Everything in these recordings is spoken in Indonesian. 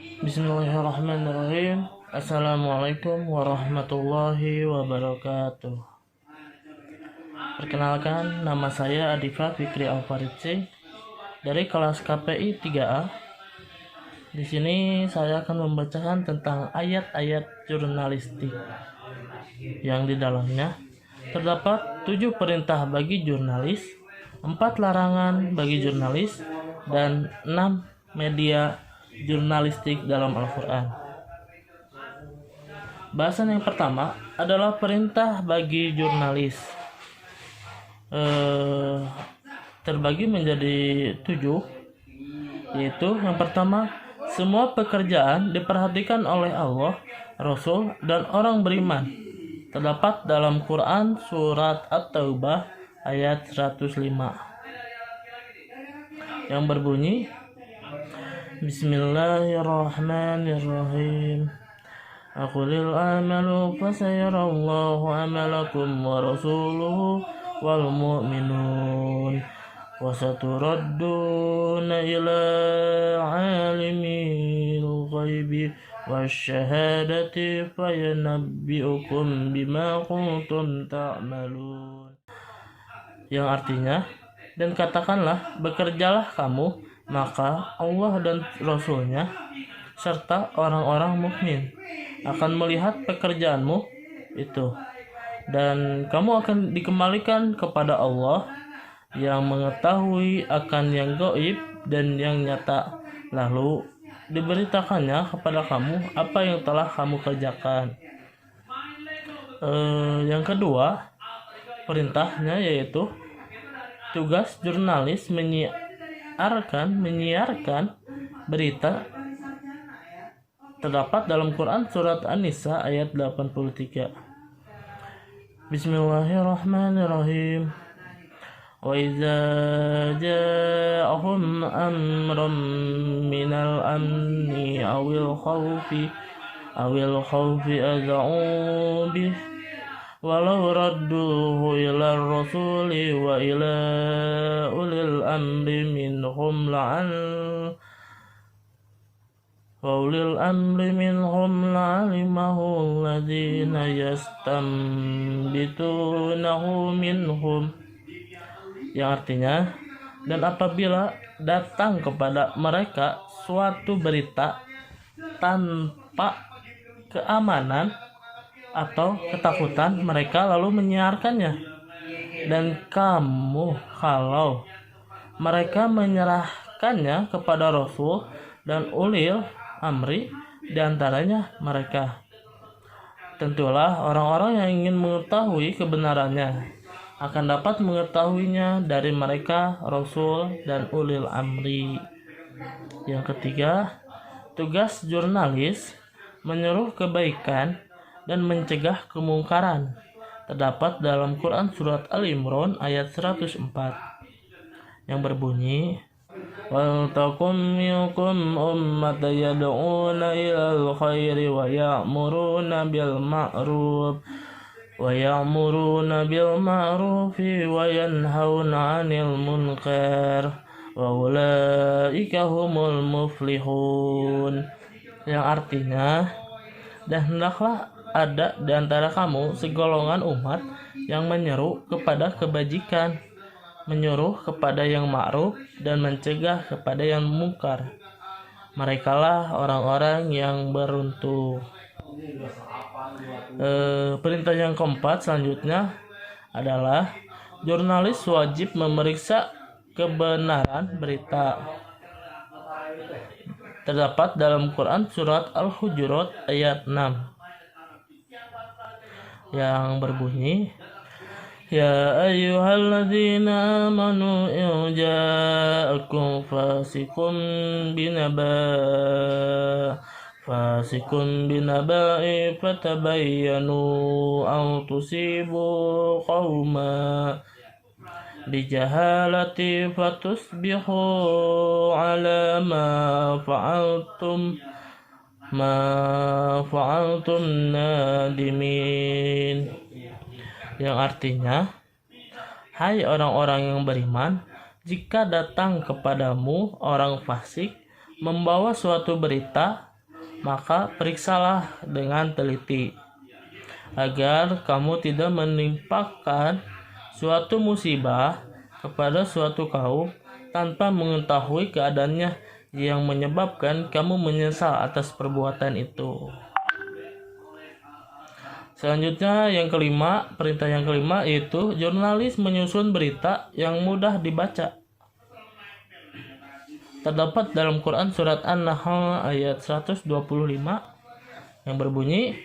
Bismillahirrahmanirrahim. Assalamualaikum warahmatullahi wabarakatuh. Perkenalkan, nama saya Adifa Fikri Alfaridzi dari kelas KPI 3A. Di sini saya akan membacakan tentang ayat-ayat jurnalistik yang di dalamnya terdapat 7 perintah bagi jurnalis, 4 larangan bagi jurnalis, dan 6 media jurnalistik dalam Al-Quran. Bahasan yang pertama adalah perintah bagi jurnalis. Terbagi menjadi 7, yaitu yang pertama, semua pekerjaan diperhatikan oleh Allah, Rasul, dan orang beriman. Terdapat dalam Quran surat At-Taubah ayat 105 yang berbunyi, Bismillahirrahmanirrahim. Aqulil amalu fasayarallahu amalakum wa rasuluhu wal mu'minun wa saturadduna ila alimil ghaibi wasyahadati fayanabbi'ukum bima kuntum ta'malun. Yang artinya, dan katakanlah, bekerjalah kamu, maka Allah dan Rasul-Nya serta orang-orang mukmin akan melihat pekerjaanmu itu, dan kamu akan dikembalikan kepada Allah yang mengetahui akan yang gaib dan yang nyata, lalu diberitakannya kepada kamu apa yang telah kamu kerjakan. Yang kedua, perintahnya yaitu tugas jurnalis menyiarkan berita. Terdapat dalam Quran surat An-Nisa ayat 83. Bismillahirrahmanirrahim. Wa idza ja'ahum amrun minal amni awil khawfi adha'u bih walau radduhu ila rasuli wa ila ulil amri minhum la'alimahu alladhina yastambitunahu minhum. Yang artinya, dan apabila datang kepada mereka suatu berita tanpa keamanan atau ketakutan, mereka lalu menyiarkannya. Dan kamu, kalau mereka menyerahkannya kepada Rasul dan ulil amri di antaranya mereka, tentulah orang-orang yang ingin mengetahui kebenarannya akan dapat mengetahuinya dari mereka, Rasul dan ulil amri. Yang ketiga, tugas jurnalis menyuruh kebaikan dan mencegah kemungkaran. Terdapat dalam Quran surat Al-Imran ayat 104 yang berbunyi, wal takum minkum ummatan yad'una ilal khairi wa ya'muruna bil ma'ruf wa yanhauna 'anil munkar wa ulaika humul muflihun. Yang artinya, dan hendaklah ada di antara kamu segolongan umat yang menyeru kepada kebajikan, menyuruh kepada yang ma'ruf, dan mencegah kepada yang mungkar. Merekalah orang-orang yang beruntung. Perintah yang keempat selanjutnya adalah jurnalis wajib memeriksa kebenaran berita. Terdapat dalam Quran surat Al-Hujurat ayat 6 yang berbunyi, Ya ayyuhalladzina amanu in ja'akum fasiqun binaba'i fatabayyanu an tusibu qawma bijahalati fatusbihu ala ma fa'altum nadimin. Yang artinya, hai orang-orang yang beriman, jika datang kepadamu orang fasik membawa suatu berita, maka periksalah dengan teliti, agar kamu tidak menimpakan suatu musibah kepada suatu kaum tanpa mengetahui keadaannya, yang menyebabkan kamu menyesal atas perbuatan itu. Selanjutnya yang kelima, perintah yang kelima yaitu jurnalis menyusun berita yang mudah dibaca. Terdapat dalam Quran surat An-Nahl ayat 125 yang berbunyi,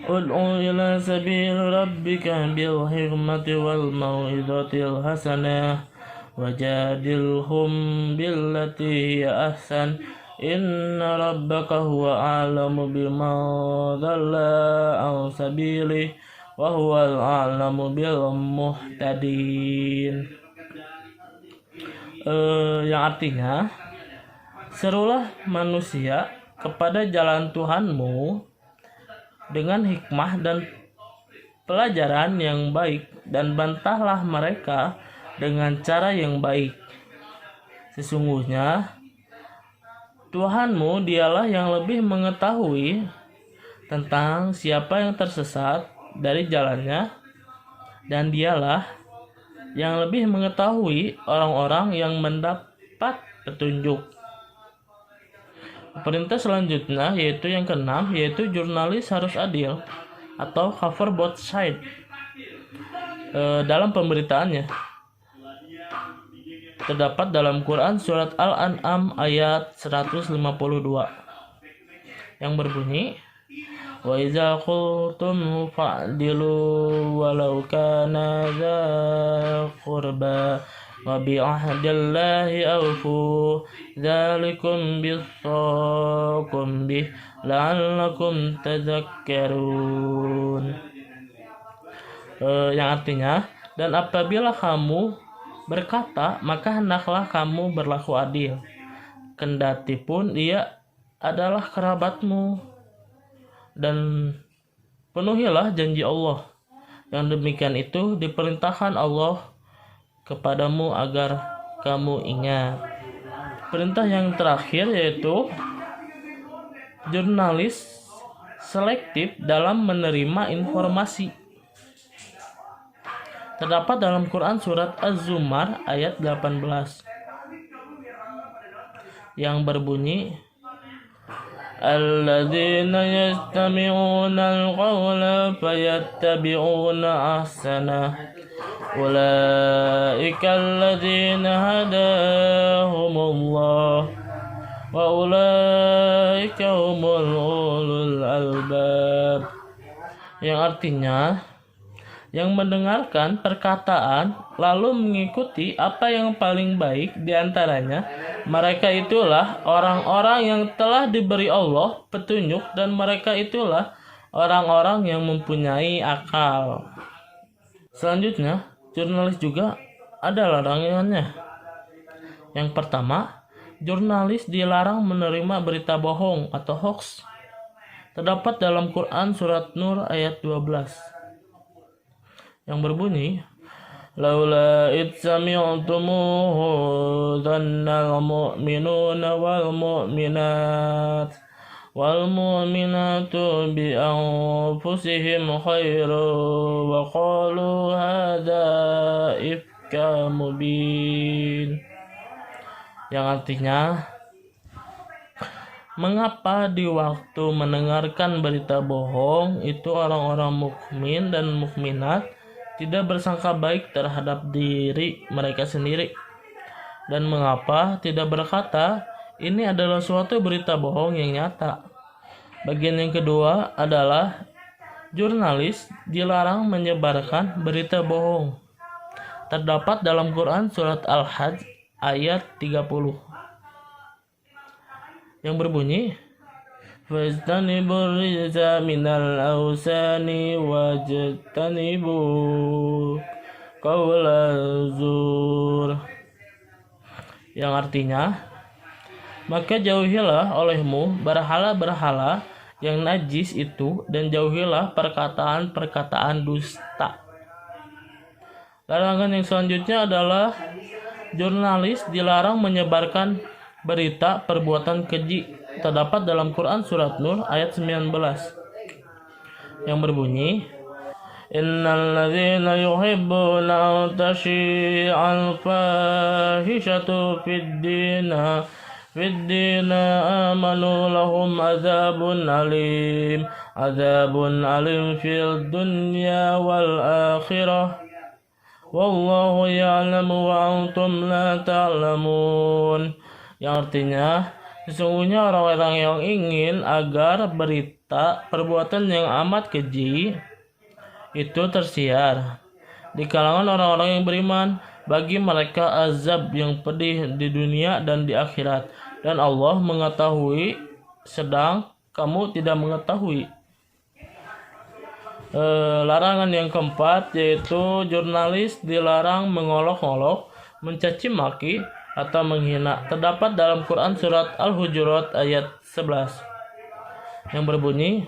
Ud'u ila sabil rabbika bil hikmati wal mau'izatil hasanah wajadilhum billati hiya ahsan inna rabbaka huwa a'lamu biman dhalla an sabilihi wa huwal a'lamu bil muhtadin. Yang artinya, serulah manusia kepada jalan Tuhanmu dengan hikmah dan pelajaran yang baik, dan bantahlah mereka dengan cara yang baik. Sesungguhnya Tuhanmu dialah yang lebih mengetahui tentang siapa yang tersesat dari jalannya, dan dialah yang lebih mengetahui orang-orang yang mendapat petunjuk. Perintah selanjutnya yaitu yang keenam, yaitu jurnalis harus adil atau cover both side dalam pemberitaannya. Terdapat dalam Quran surat Al-An'am ayat 152 yang berbunyi, wa idza qultum fa'dilu walau kana dza qurba wa bi ahdillahi awfu dzalikum bisakum bih la'allakum tadhakkarun. Yang artinya, dan apabila kamu berkata, maka hendaklah kamu berlaku adil, kendati pun ia adalah kerabatmu, dan penuhilah janji Allah. Yang demikian itu diperintahkan Allah kepadamu agar kamu ingat. Perintah yang terakhir yaitu jurnalis selektif dalam menerima informasi. Terdapat dalam Quran surat Az-Zumar ayat 18 yang berbunyi, alladzina yastami'una al-qawla fayattabi'una ahsanah ulaika alladzina hadahumullah wa ulaika humul ulul albab. Yang artinya, yang mendengarkan perkataan lalu mengikuti apa yang paling baik di antaranya, mereka itulah orang-orang yang telah diberi Allah petunjuk, dan mereka itulah orang-orang yang mempunyai akal. Selanjutnya, jurnalis juga ada larangannya. Yang pertama, jurnalis dilarang menerima berita bohong atau hoax. Terdapat dalam Quran surat Nur ayat 12 yang berbunyi, laula id sami'tumuhu dhannal mu'minuna wal mu'minat wal mu'minatu bi anfusihim khairu wa qalu hadza ifka mubin. Yang artinya, mengapa di waktu mendengarkan berita bohong itu orang-orang mukmin dan mukminat tidak bersangka baik terhadap diri mereka sendiri, dan mengapa tidak berkata ini adalah suatu berita bohong yang nyata. Bagian yang kedua adalah jurnalis dilarang menyebarkan berita bohong. Terdapat dalam Quran surat Al-Hajj ayat 30 yang berbunyi, fajtanibur rijza minal awsani wajtanibu qawla zur. Yang artinya, maka jauhilah olehmu berhala-berhala yang najis itu, dan jauhilah perkataan-perkataan dusta. Larangan yang selanjutnya adalah jurnalis dilarang menyebarkan berita perbuatan keji terdapat dalam Quran surat Nur ayat 19 yang berbunyi, Innal ladzina yuhibbuna an tashi'al fahishatu fid dina amanu lahum azabun alim fil dunya wal akhirah wallahu ya'lamu wa antum la ta'lamun. Yang artinya, sesungguhnya orang-orang yang ingin agar berita perbuatan yang amat keji itu tersiar di kalangan orang-orang yang beriman, bagi mereka azab yang pedih di dunia dan di akhirat, dan Allah mengetahui sedang kamu tidak mengetahui. Larangan yang keempat yaitu jurnalis dilarang mengolok-olok, mencaci maki atau menghina, terdapat dalam Quran surat Al-Hujurat ayat 11 yang berbunyi,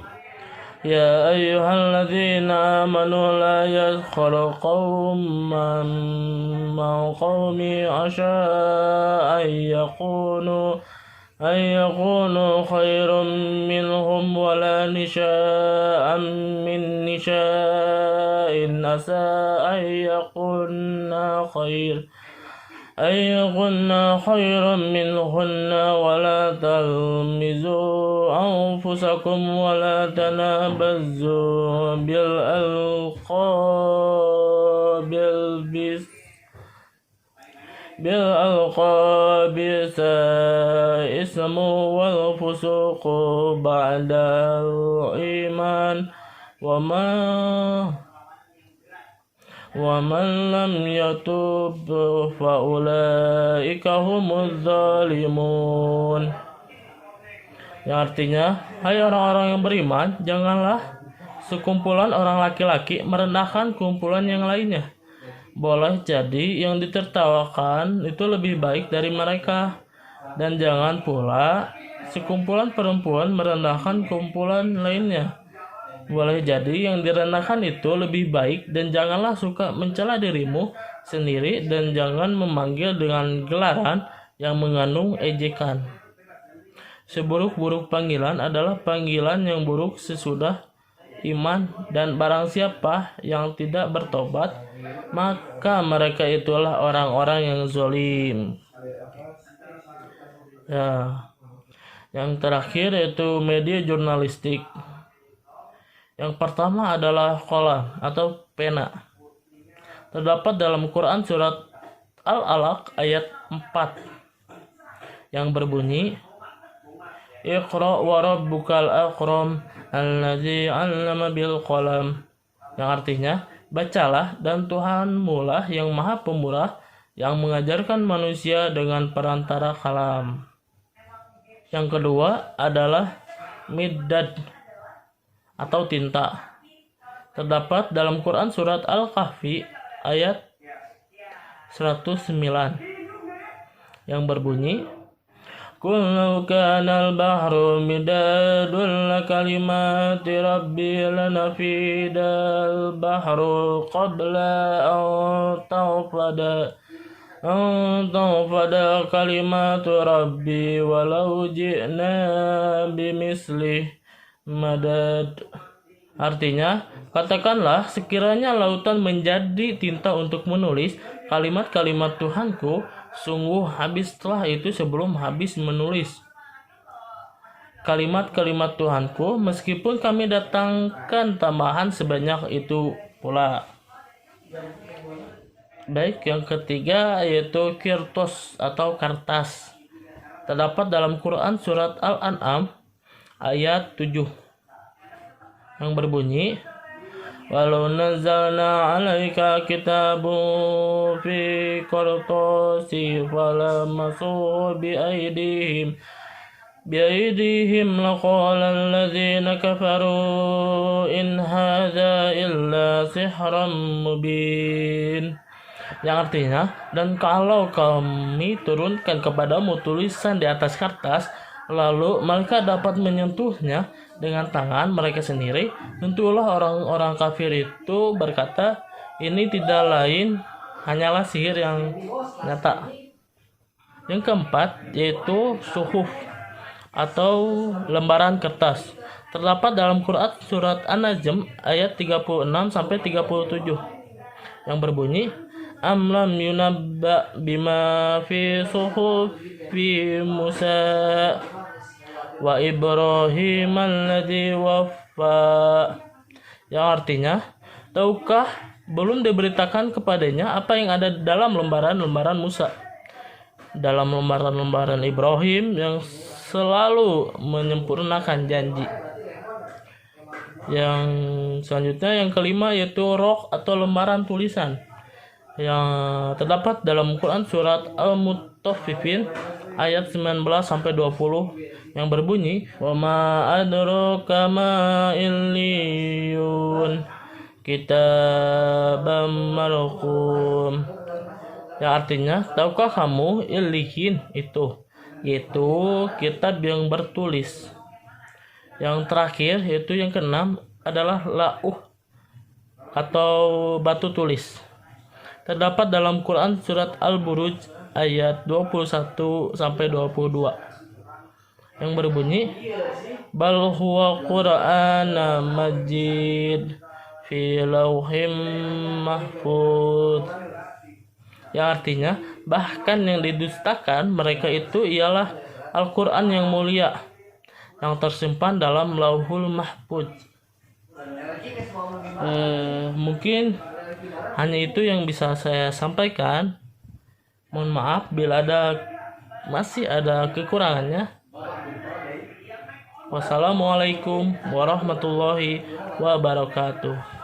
Ya ayyuhalladzina amanu la yaskhar qauman min qaumi asa ayyakunu khairum minhum wala nisa'an min nisa'in asa ayyakunna khairan minhunna wala talmizu anfusakum wala tanabazu bil alqabi ismu wal fusuqu ba'dal iman wa man lam yatub fa ulaika humuz zalimun. Yang artinya, hai orang-orang yang beriman, janganlah sekumpulan orang laki-laki merendahkan kumpulan yang lainnya. Boleh jadi yang ditertawakan itu lebih baik dari mereka, dan jangan pula sekumpulan perempuan merendahkan kumpulan lainnya. Boleh jadi yang direndahkan itu lebih baik, dan janganlah suka mencela dirimu sendiri, dan jangan memanggil dengan gelaran yang mengandung ejekan. Seburuk-buruk panggilan adalah panggilan yang buruk sesudah iman, dan barang siapa yang tidak bertobat, maka mereka itulah orang-orang yang zalim. Ya, yang terakhir yaitu media jurnalistik. Yang pertama adalah qalam atau pena. Terdapat dalam Quran surat Al-Alaq ayat 4 yang berbunyi, Iqra wa rabbukal akram alladzi 'allama bil qalam. Yang artinya, bacalah dan Tuhanmu lah yang Maha Pemurah yang mengajarkan manusia dengan perantara kalam. Yang kedua adalah middad atau tinta. Terdapat dalam Quran surat Al-Kahfi ayat 109 yang berbunyi, Qul law kana al-bahru midadun lakalimati rabbi lanafidal bahru qabla an tanfada kalimatu rabbi walau ji'na bimislih madad. Artinya, katakanlah sekiranya lautan menjadi tinta untuk menulis kalimat-kalimat Tuhanku, sungguh habislah itu sebelum habis menulis kalimat-kalimat Tuhanku, meskipun kami datangkan tambahan sebanyak itu pula. Baik, yang ketiga yaitu kirtos atau kertas. Terdapat dalam Quran surat Al-An'am ayat 7 yang berbunyi, Walau nazzalna 'alaika kitabun fi qartasin falamasuhu biaydihim laqala alladzina kafaru in hadza illa sihran mubin. Yang artinya, dan kalau kami turunkan kepadamu tulisan di atas kertas, lalu mereka dapat menyentuhnya dengan tangan mereka sendiri, tentulah orang-orang kafir itu berkata, ini tidak lain hanyalah sihir yang nyata. Yang keempat yaitu suhuf atau lembaran kertas. Terdapat dalam Quran surat An-Najm ayat 36 sampai 37 yang berbunyi, Am lam yunabba bima fi suhufi Musa wa Ibrahim alladzi waffa. Yang artinya, tahukah belum diberitakan kepadanya apa yang ada dalam lembaran-lembaran Musa, dalam lembaran-lembaran Ibrahim yang selalu menyempurnakan janji. Yang selanjutnya yang kelima yaitu roh atau lembaran tulisan yang terdapat dalam Quran surat Al-Mutaffifin ayat 19 sampai 20 yang berbunyi, wa ma adraka ma illiyun kitabam marqum. Yang artinya, tahukah kamu illiyin itu yaitu kitab yang bertulis. Yang terakhir yaitu yang keenam adalah lauh atau batu tulis. Terdapat dalam Quran surat Al-Buruj ayat 21 sampai 22 yang berbunyi, bal huwa Qur'anun majid fi lauhim mahfuz. Yang artinya, bahkan yang didustakan mereka itu ialah Al-Quran yang mulia yang tersimpan dalam Lauhul Mahfuz. Mungkin hanya itu yang bisa saya sampaikan. Mohon maaf bila masih ada kekurangannya. Wassalamualaikum warahmatullahi wabarakatuh.